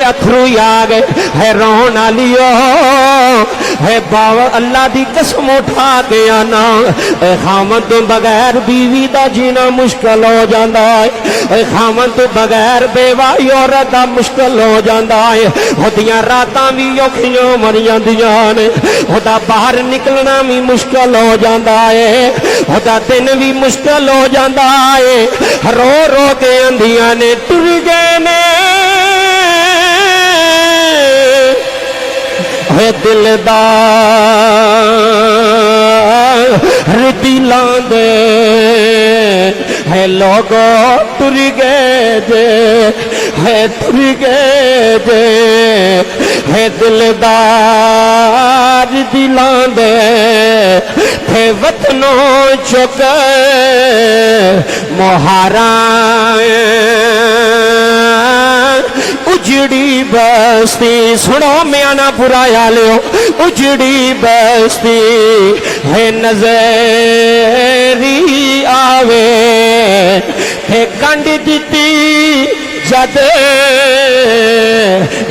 अथरू आ गए है रोन आलियो है बाबा अल्लाह दी कसम उठा के आना खामन तो बगैर बीवी दा जीना मुश्किल हो जाता है खामन तो बगैर बेवाई औरत दा मुश्किल हो जाता है ओदियां रातां भी औखियां मर जांदियां ने ओदा बाहर निकलना भी मुश्किल हो जाता है ओदा दिन भी मुश्किल हो जाता है रो रो के आंदियां ने टुर गए ने दिलदार दिलां दे है लोगो टुर गए जे है टुर गए जे है दिलदार दिलां दे थे वतनों चुक मोहारा उजड़ी बस्ती सुनो म्याना बुरा लियो उजड़ी बस्ती है नजरी आवे है कंड दिती जद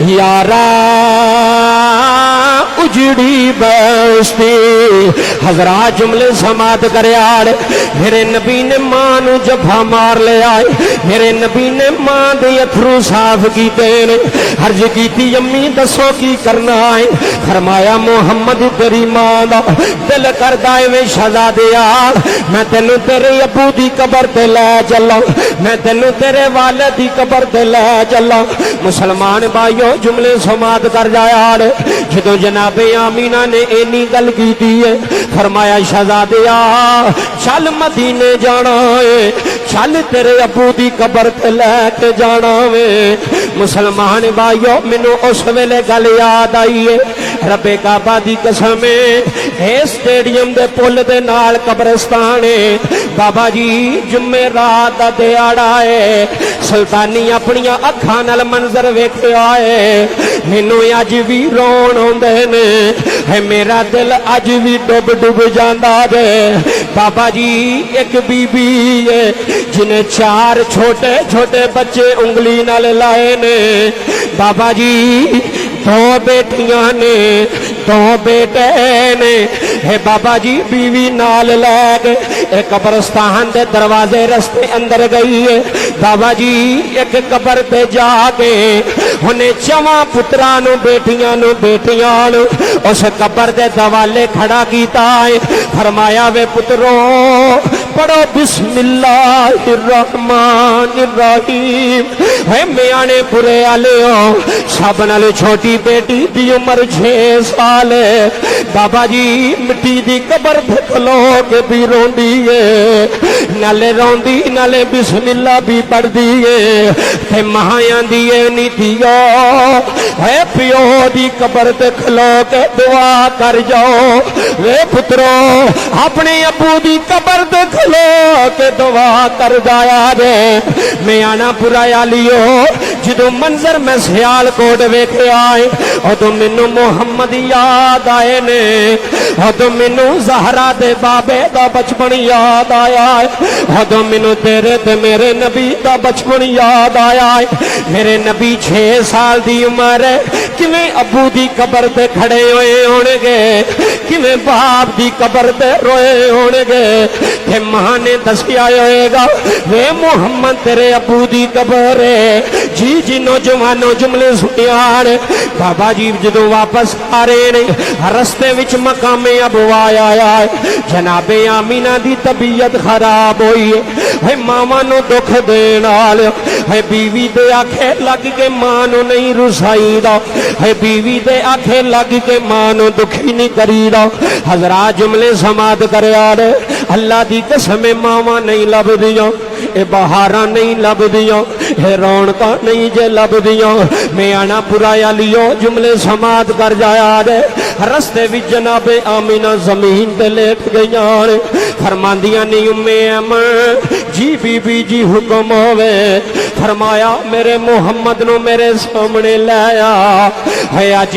यारा उजड़ी बस्ती हजरात जुमले समात करयाड़ मेरे नबी ने मां नू जफा मार लिया मेरे नबी ने मां दे अथरू साफ कीते ने अर्ज कीती अम्मी दसो की करना है फरमाया मोहम्मद तेरी मां दा दिल करदा है वे शहजादिया मैं तेनू तेरे अबू दी कबर ते लै चला मैं तेनू तेरे वालिद दी कबर ते लै चला मुसलमान भाइयों जुमले समात कर जाया जो जनाबे आमीना ने इन्नी गल की है फरमाया शहजादिया चल मदीने जाना है चल तेरे अबू दी कबर ते लैके जाना वे मुसलमान भाइयों मैनू उस वेले गल याद आई है रब्बे काबा दी कसम है स्टेडियम दे पुल दे नाल कब्रिस्तान है बाबा जी जुमेरात दा दिहाड़ा है सुल्तानी अपनियां अखां नाल मंजर वेखिया है मैनू अज भी रोन आउंदे ने है मेरा दिल अज भी डुब डुब जांदा जे बाबा जी एक बीबी है जिन्हें 4 छोटे छोटे बच्चे उंगली नाल लाए ने बाबा जी 2 बेटियां ने 2 बेटे ने है बाबा जी बीवी नाल लै गए कब्रस्तान के दरवाजे रस्ते अंदर गई है बाबा जी एक कबर पे जाके उन्हें 4 पुत्रा नु बेटियां नु उस कबर के दवाले खड़ा किया है फरमाया वे पुत्रो पढ़ो बिस्मिल्लाहिर्रहमानिर्रहीम है म्याने बुरे आले हो सब नाल छोटी बेटी दी उम्र 6 साल है बाबा जी मिट्टी दी कबर पे खलो के भी रोंदी है नाले रोंदी नाले बिस्मिल्लाह भी पढ़दी है ते महाया दी नीतियो है पियो दी कबर ते खलो के दुआ कर जाओ वे पुत्रो अपने अबू दी कबर ते खलो के दुआ कर जाया रे मैं आना पुराया लियो जो मंजर मैं सियालकोट वेखे आए उदो मैनू मुहम्मद याद आए ने उदो मैनू ज़हरा दे बाबे दा बचपन याद आया उदो मैनू तेरे ते मेरे नबी दा बचपन याद आया मेरे नबी 6 साल दी उम्र किवें अबू दी कबर ते खड़े होए होणगे किवें बाप दी कबर ते रोए होणगे ते मां ने दसिया होएगा वे मुहम्मद तेरे अबू दी कबर है जी जी नौजवानों जुमले सुनियान बाबा जी जो वापस आ रहे ने रस्ते विच मकामे अबू आया जनाबे आमीना दी तबीयत खराब हुई है मामा नु दुख देण वाल है बीवी दे आखे लग के मां नु नहीं रुसाई दा है बीवी दे आखे लग के मां नु दुखी नहीं करी दा हजरात जुमले समात करया अल्लाह दी कसम मावा नहीं लभदियां ए बहारा नहीं लभदियां ए रौनका नहीं जे लभदियां मैं आना पुराया लियो जुमले समात कर जाया रे रस्ते भी जनाबे आमीना जमीन पे लेट गईया फरमांदियां नी उम्मे अमन जी बीबी जी हुक्म होवे फरमाया मेरे मुहम्मद नु मेरे सामने लाया है अज